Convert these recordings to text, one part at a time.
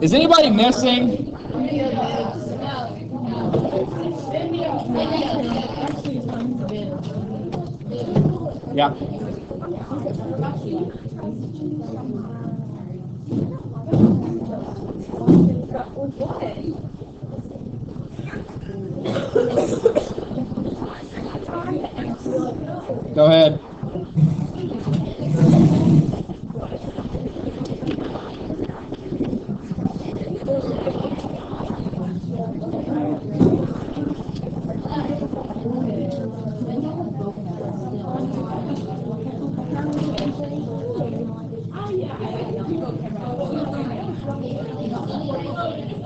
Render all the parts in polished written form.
Is anybody missing? Yeah. Go ahead.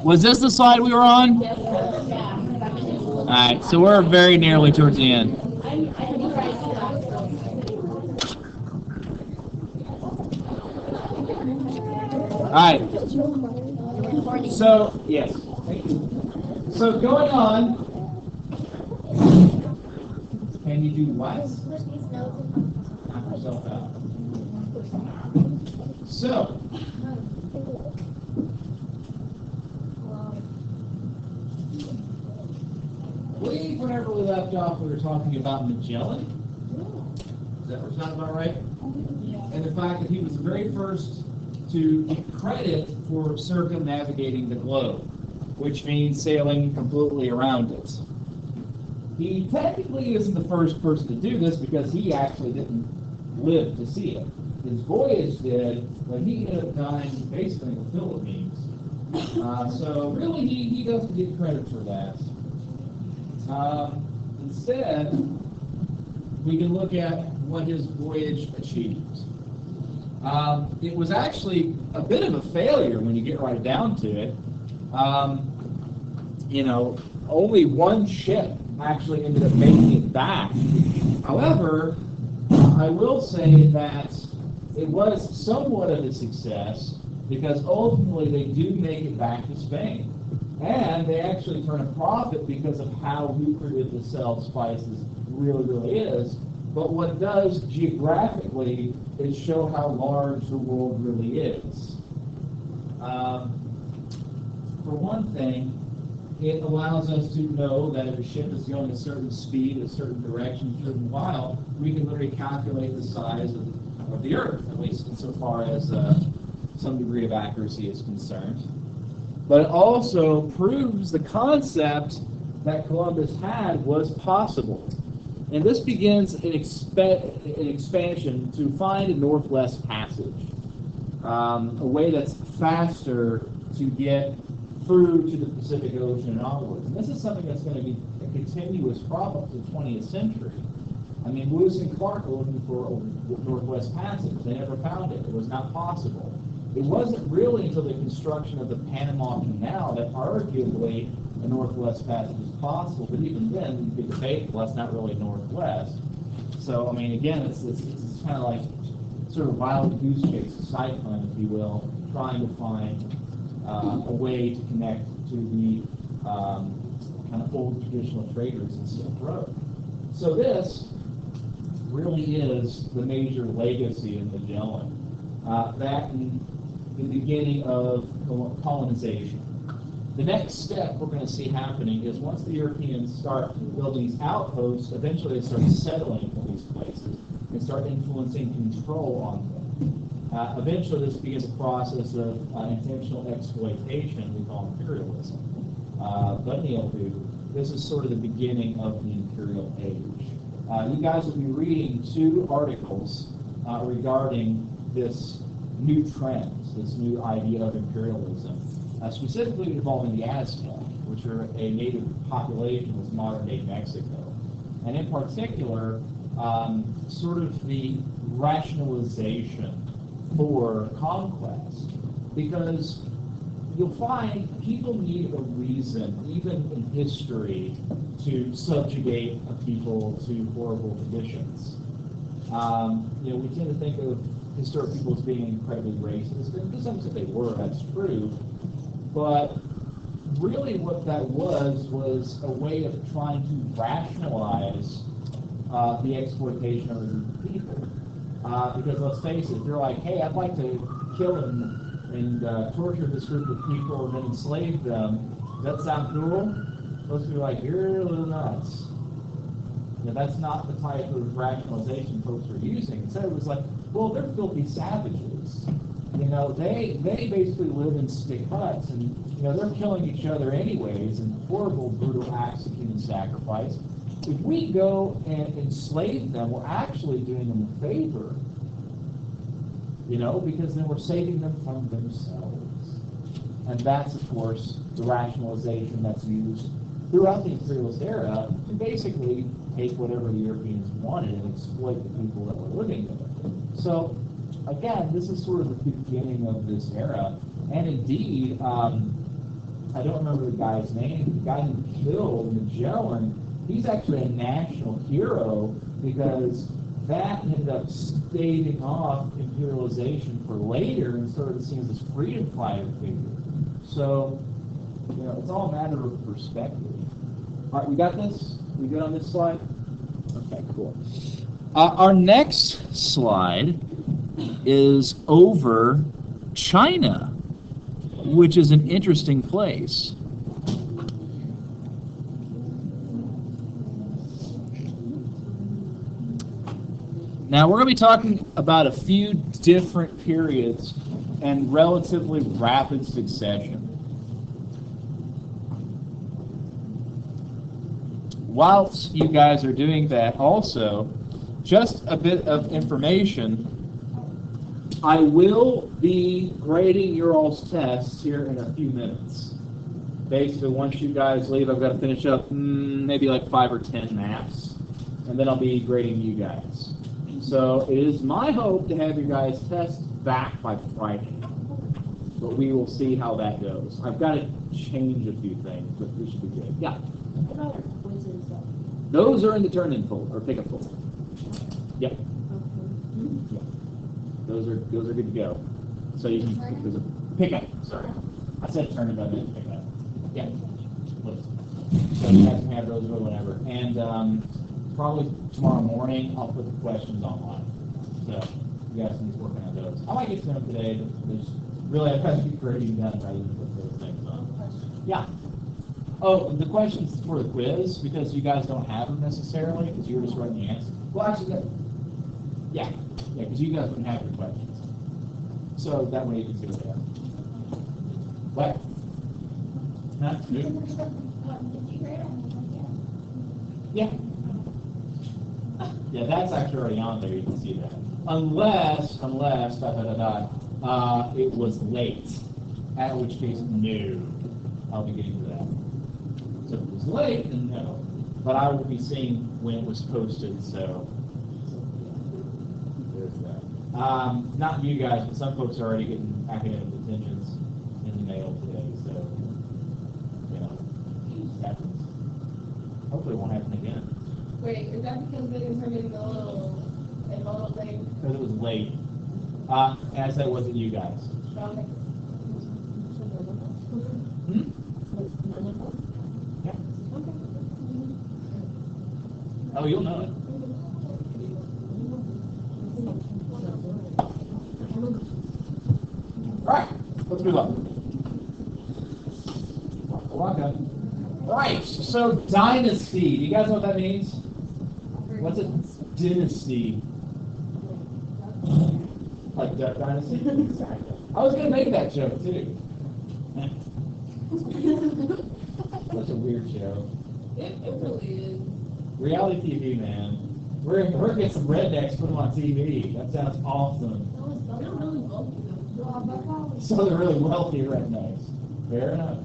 Was this the slide we were on? All right, so we're very nearly towards the end. All right. So, yes. So going on. Can you do what? Knock yourself out. So. Whenever we left off, we were talking about Magellan. Is that what we're talking about, right? Yeah. And the fact that he was the very first to get credit for circumnavigating the globe, which means sailing completely around it. He technically isn't the first person to do this because he actually didn't live to see it. His voyage did, but he ended up dying basically in the Philippines. So really, he doesn't get credit for that. Instead, we can look at what his voyage achieved. It was actually a bit of a failure when you get right down to it. Only one ship actually ended up making it back. However, I will say that it was somewhat of a success because ultimately they do make it back to Spain. And they actually turn a profit because of how lucrative the sell of spices really is. But what it does geographically is show how large the world really is. For one thing, it allows us to know that if a ship is going a certain speed, a certain direction, a certain mile, we can literally calculate the size of the Earth, at least insofar as some degree of accuracy is concerned. But it also proves the concept that Columbus had was possible. And this begins an expansion to find a Northwest Passage, a way that's faster to get through to the Pacific Ocean and onwards. And this is something that's going to be a continuous problem to the 20th century. I mean, Lewis and Clark were looking for a Northwest Passage. They never found it. It was not possible. It wasn't really until the construction of the Panama Canal that arguably a Northwest Passage is possible, but even then, you could debate, well, that's not really Northwest. So, I mean, again, it's kind of like sort of wild goose chase, a cyclone, if you will, trying to find a way to connect to the kind of old traditional traders in Silk Road. So this really is the major legacy of Magellan. That and the beginning of colonization. The next step we're going to see happening is once the Europeans start building these outposts, eventually they start settling in these places and start influencing control on them. Eventually this begins a process of intentional exploitation we call imperialism. But this is sort of the beginning of the imperial age. You guys will be reading 2 articles regarding this new trend, this new idea of imperialism, specifically involving the Aztec, which are a native population of modern-day Mexico. And in particular, sort of the rationalization for conquest. Because you'll find people need a reason, even in history, to subjugate a people to horrible conditions. We tend to think of historic people as being incredibly racist, and to some extent they were, that's true. But really what that was a way of trying to rationalize the exploitation of the people. Because let's face it, they're like, hey, I'd like to kill and torture this group of people and then enslave them. Does that sound cool? Most people are like, you're a little nuts. You know, that's not the type of rationalization folks are using. Instead, it was like, well, they're filthy savages. You know, they basically live in stick huts, and you know they're killing each other anyways in horrible, brutal acts of human sacrifice. If we go and enslave them, we're actually doing them a favor. You know, because then we're saving them from themselves. And that's, of course, the rationalization that's used throughout the imperialist era to basically take whatever the Europeans wanted and exploit the people that were living there. So, again, this is sort of the beginning of this era. And indeed, I don't remember the guy's name, the guy who killed Magellan, he's actually a national hero because that ended up staving off imperialization for later and sort of seen as this freedom fighter figure. So, you know, it's all a matter of perspective. All right, we got this? We good on this slide? Okay, cool. Our next slide is over China, which is an interesting place. Now, we're going to be talking about a few different periods and relatively rapid succession. Whilst you guys are doing that also, just a bit of information. I will be grading your all's tests here in a few minutes. Basically, once you guys leave, I've got to finish up maybe like 5 or 10 maps, and then I'll be grading you guys. So it is my hope to have you guys tests back by Friday, but we will see how that goes. I've got to change a few things, but we should be good. Yeah? Those are in the turn-in folder, or pick-up folder. Yep. Yeah. Those are good to go. So you can, there's a pickup, sorry. I said turn-in, but I meant pickup. Yeah. So you guys can have those or whatever. And probably tomorrow morning, I'll put the questions online. So you guys can just work on those. I might get to them today, but there's really, I've got to keep grading done rather than put those things on. Yeah. Oh, the questions for the quiz, because you guys don't have them necessarily, because you were just writing the answer. Well, actually, yeah, because you guys wouldn't have your questions. So that way you can see what they are. What? Huh? Yeah. Yeah, that's actually already on there. You can see that. Unless, it was late, at which case, no. I'll be getting to that. So if it was late, then no. But I will be seeing when it was posted, so there's that. Not you guys, but some folks are already getting academic detentions in the mail today, so, you know, it happens. Hopefully it won't happen again. Wait, is that because they didn't turn in the little thing? Because it was late. As that wasn't you guys. Okay. Hmm? Yeah. Oh, you'll know it. All right, let's move on. All right, so dynasty. Do you guys know what that means? What's a dynasty? Like Duck Dynasty? I was going to make that joke, too. Such a weird show. It really is. Reality TV, man. We're going to get some rednecks put them on TV. That sounds awesome. They're really wealthy. So they're really wealthy rednecks. Fair enough.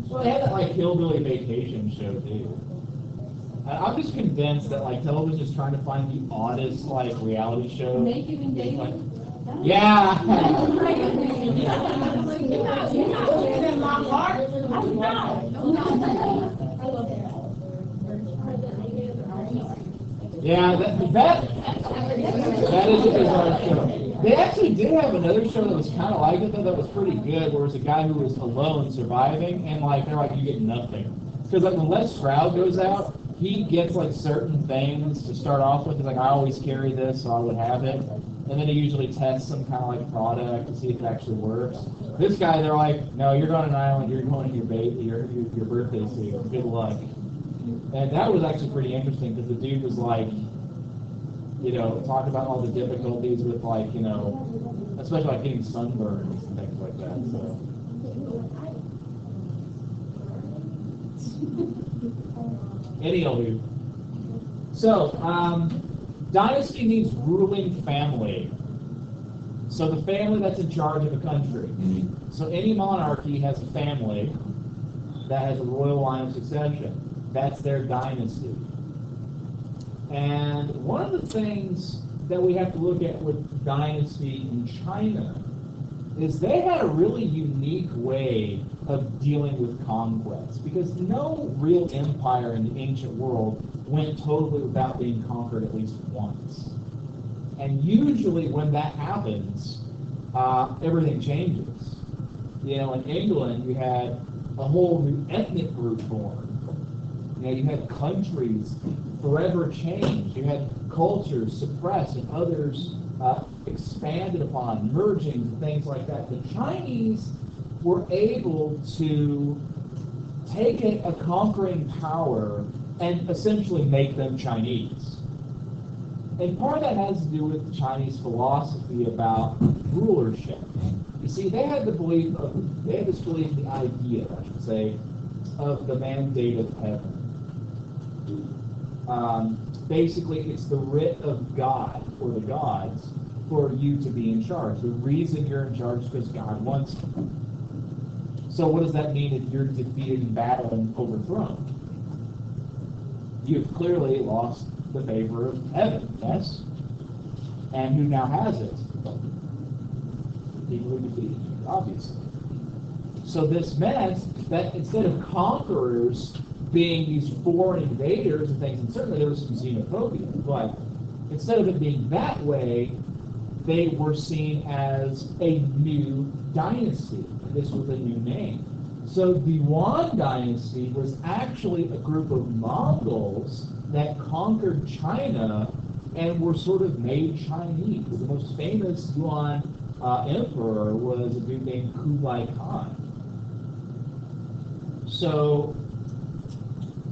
Well, they had that like Hillbilly Vacation show too. I'm just convinced that like television is trying to find the oddest like reality show. Naked and dating. Like, yeah. In my heart. Yeah, that is a bizarre show. They actually did have another show that was kind of like it, though, that was pretty good, where it was a guy who was alone surviving, and like they're like, you get nothing. Because like when Les Stroud goes out, he gets like certain things to start off with. He's like, I always carry this, so I would have it. And then he usually tests some kind of like product to see if it actually works. This guy, they're like, no, you're on an island, you're going to your birthday suit. Good luck. And that was actually pretty interesting because the dude was like, you know, talking about all the difficulties with like, you know, especially like getting sunburns and things like that. So. Anywho. So, dynasty means ruling family. So the family that's in charge of a country. So any monarchy has a family that has a royal line of succession. That's their dynasty. And one of the things that we have to look at with dynasty in China is they had a really unique way of dealing with conquest, because no real empire in the ancient world went totally without being conquered at least once. And usually when that happens, everything changes. You know, in England, you had a whole new ethnic group born. You know, you had countries forever changed. You had cultures suppressed and others expanded upon, merging and things like that. The Chinese were able to take a conquering power and essentially make them Chinese. And part of that has to do with Chinese philosophy about rulership. You see, they had this belief, the idea, I should say, of the mandate of heaven. Basically, it's the writ of God, or the gods, for you to be in charge. The reason you're in charge is because God wants you. So what does that mean if you're defeated in battle and overthrown? You've clearly lost the favor of heaven, yes? And who now has it? People who defeated you, obviously. So this meant that instead of conquerors being these foreign invaders and things, and certainly there was some xenophobia, but instead of it being that way, they were seen as a new dynasty. This was a new name. So the Yuan dynasty was actually a group of Mongols that conquered China and were sort of made Chinese. The most famous Yuan emperor was a dude named Kublai Khan. So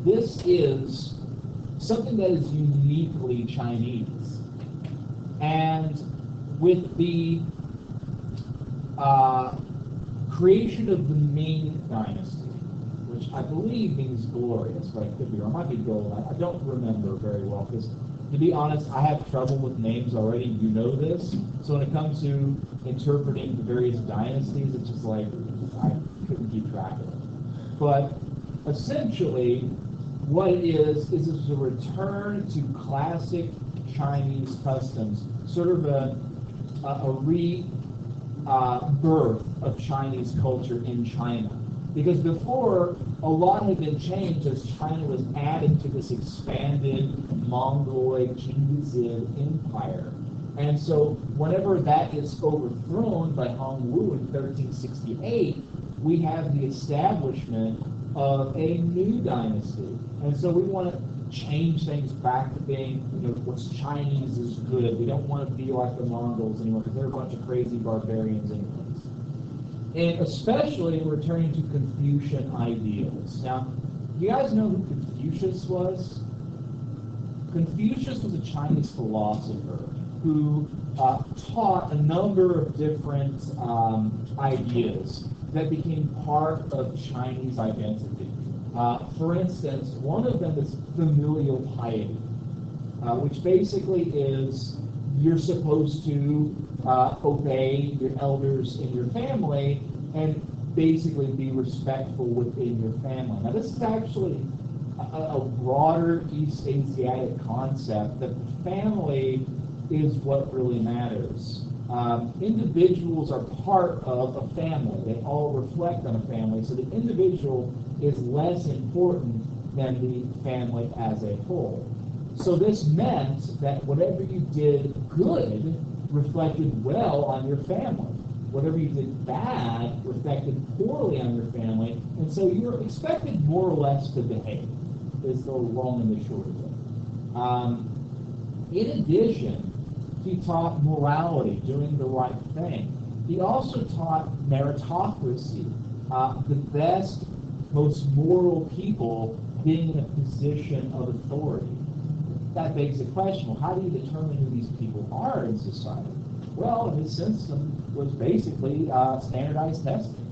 this is something that is uniquely Chinese. And with the creation of the Ming dynasty, which I believe means glorious, but I could be wrong. I might be gold. I don't remember very well, because to be honest, I have trouble with names already. You know this. So when it comes to interpreting the various dynasties, it's just like I couldn't keep track of it. But essentially, what it is it's a return to classic Chinese customs, sort of a rebirth of Chinese culture in China. Because before, a lot had been changed as China was added to this expanded Mongoloid Genghis empire. And so whenever that is overthrown by Hong Wu in 1368, we have the establishment of a new dynasty. And so we want to change things back to being, what's Chinese is good. We don't want to be like the Mongols anymore, because they're a bunch of crazy barbarians anyways. And especially returning to Confucian ideals. Now, you guys know who Confucius was? Confucius was a Chinese philosopher who taught a number of different ideas that became part of Chinese identity. For instance, one of them is familial piety, which basically is you're supposed to obey your elders in your family and basically be respectful within your family. Now, this is actually a broader East Asiatic concept that the family is what really matters. Individuals are part of a family. They all reflect on a family. So the individual is less important than the family as a whole. So this meant that whatever you did good reflected well on your family. Whatever you did bad reflected poorly on your family, and so you're expected more or less to behave, is the long and the short of it. In addition, he taught morality, doing the right thing. He also taught meritocracy, the best, most moral people being in a position of authority. That begs the question, well, how do you determine who these people are in society? Well, his system was basically standardized testing.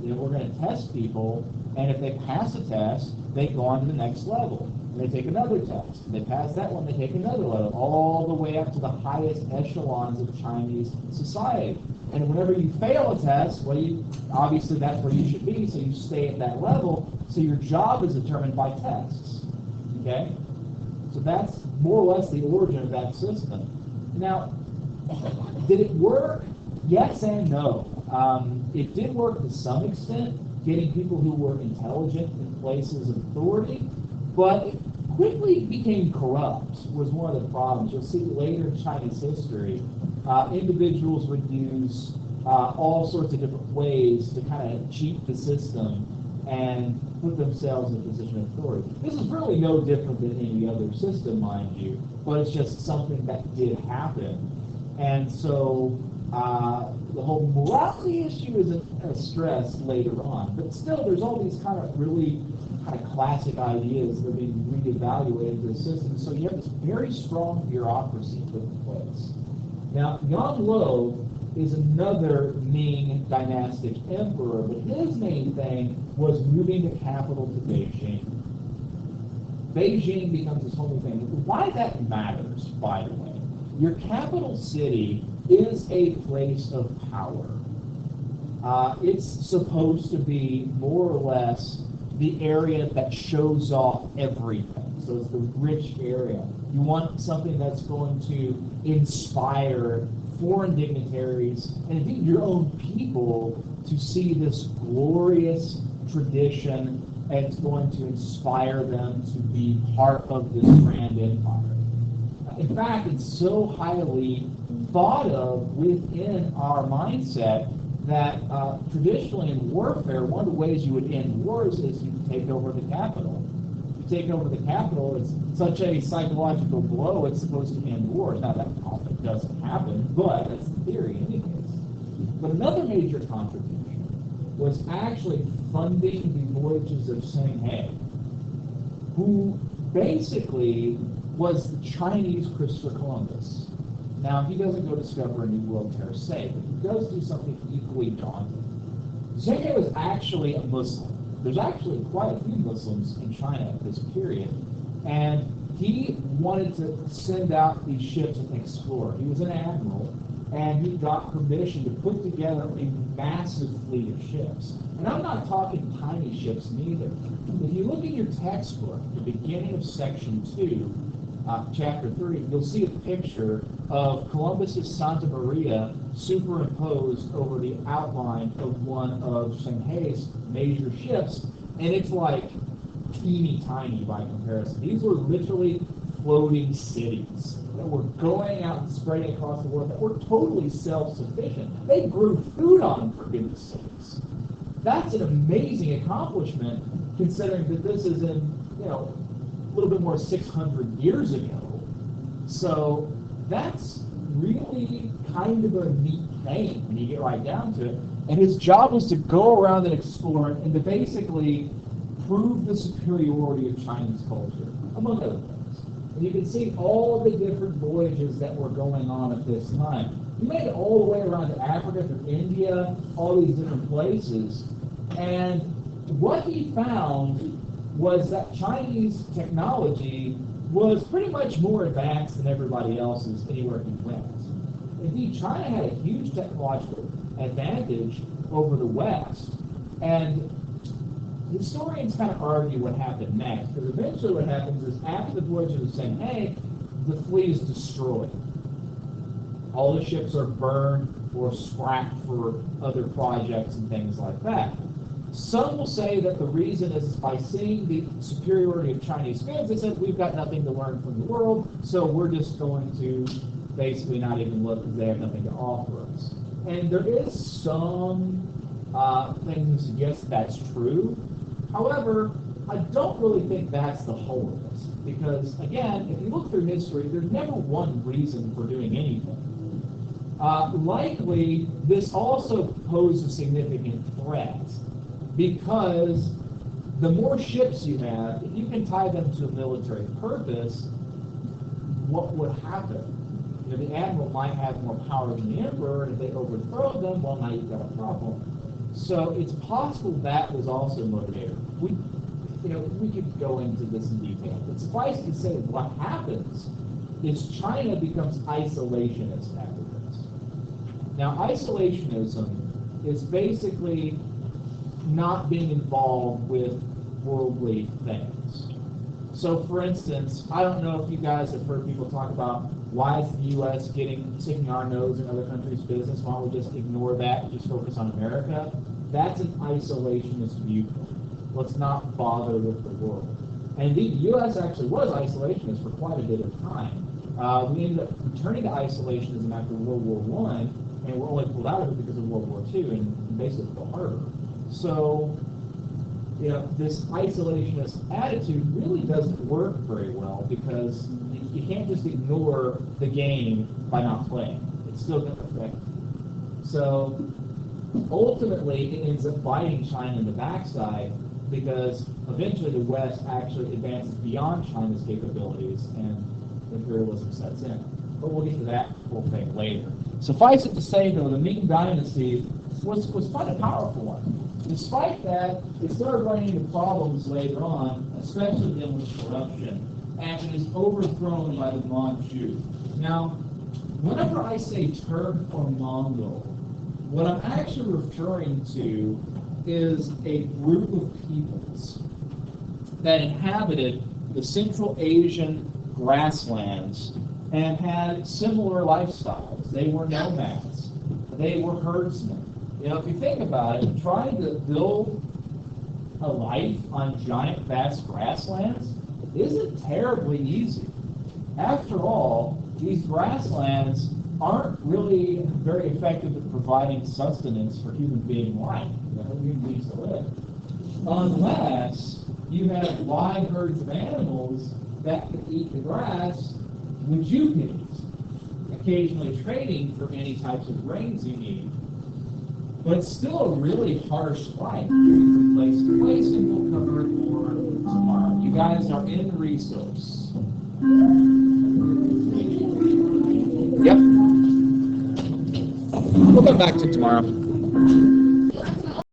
We're going to test people, and if they pass a test, they go on to the next level. And they take another test. They pass that one, they take another level, all the way up to the highest echelons of Chinese society. And whenever you fail a test, well, obviously that's where you should be, so you stay at that level. So your job is determined by tests. Okay? So that's more or less the origin of that system. Now, did it work? Yes and no. It did work to some extent, getting people who were intelligent in places of authority, but it quickly became corrupt was one of the problems. You'll see later in Chinese history, individuals would use all sorts of different ways to kind of cheat the system and put themselves in a position of authority. This is really no different than any other system, mind you, but it's just something that did happen. And so the whole morality issue isn't stressed later on, but still there's all these kind of really classic ideas that are being reevaluated in the system. So you have this very strong bureaucracy put in place. Now, Yang Lo is another Ming dynastic emperor, but his main thing was moving the capital to Beijing. Beijing becomes this whole thing. Why that matters, by the way, your capital city is a place of power. It's supposed to be more or less the area that shows off everything. So it's the rich area. You want something that's going to inspire foreign dignitaries and indeed your own people to see this glorious tradition, and it's going to inspire them to be part of this grand empire. In fact, it's so highly thought of within our mindset that traditionally in warfare, one of the ways you would end wars is you take over the capital. You take over the capital, it's such a psychological blow, it's supposed to end wars. Now, that often doesn't happen, but that's the theory in any case. But another major contribution was actually funding the voyages of Ch3 Sc, who basically was the Chinese Christopher Columbus. Now, he doesn't go discover a new world per se, but he does do something equally daunting. Ch3 Sc was actually a Muslim. There's actually quite a few Muslims in China at this period, and he wanted to send out these ships and explore. He was an admiral, and he got permission to put together a massive fleet of ships. And I'm not talking tiny ships neither. If you look in your textbook, the beginning of section 2, chapter 3, you'll see a picture of Columbus's Santa Maria superimposed over the outline of one of Ch3 Sc's major ships, and it's like teeny tiny by comparison. These were literally floating cities that were going out and spreading across the world that were totally self-sufficient. They grew food on them, for goodness sakes. That's an amazing accomplishment, considering that this is in, a little bit more 600 years ago. So that's really kind of a neat thing when you get right down to it. And his job was to go around and explore and to basically prove the superiority of Chinese culture, among other things. And you can see all the different voyages that were going on at this time. He made it all the way around to Africa, through India, all these different places. And what he found was that Chinese technology was pretty much more advanced than everybody else's anywhere he went. Indeed, China had a huge technological advantage over the West, and historians kind of argue what happened next, because eventually what happens is after the voyage of the Ch3 Sc, the fleet is destroyed. All the ships are burned or scrapped for other projects and things like that. Some will say that the reason is by seeing the superiority of Chinese goods, they said we've got nothing to learn from the world, so we're just going to basically not even look because they have nothing to offer us. And there is some things to suggest that's true. However, I don't really think that's the whole of this. Because, again, if you look through history, there's never one reason for doing anything. Likely, this also poses a significant threat because the more ships you have, if you can tie them to a military purpose, what would happen? You know, the admiral might have more power than the emperor, and if they overthrow them, well, now you've got a problem. So it's possible that was also motivated. We could go into this in detail, but suffice to say, what happens is China becomes isolationist after this. Now, isolationism is basically not being involved with worldly things. So, for instance, I don't know if you guys have heard people talk about why is the U.S. sticking our nose in other countries' business? Why don't we just ignore that and just focus on America? That's an isolationist viewpoint. Let's not bother with the world. And indeed, the U.S. actually was isolationist for quite a bit of time. We ended up returning to isolationism after World War I, and we're only pulled out of it because of World War II and basically Pearl Harbor. So, this isolationist attitude really doesn't work very well because you can't just ignore the game by not playing. It's still going to affect you. So, ultimately, it ends up biting China in the backside because eventually the West actually advances beyond China's capabilities and imperialism sets in. But we'll get to that whole thing later. Suffice it to say, though, the Ming Dynasty was quite a powerful one. Despite that, it started running into problems later on, especially dealing with corruption, and it is overthrown by the Manchu. Now, whenever I say Turk or Mongol, what I'm actually referring to is a group of peoples that inhabited the Central Asian grasslands and had similar lifestyles. They were nomads. They were herdsmen. If you think about it, trying to build a life on giant, vast grasslands isn't terribly easy. After all, these grasslands aren't really very effective at providing sustenance for human being life, human beings to live. Unless you have wide herds of animals that can eat the grass, which you can eat, occasionally trading for any types of grains you need. But it's still a really harsh life from place to place, and we'll cover it more tomorrow. You guys are in the resource. Yep. We'll come back to tomorrow.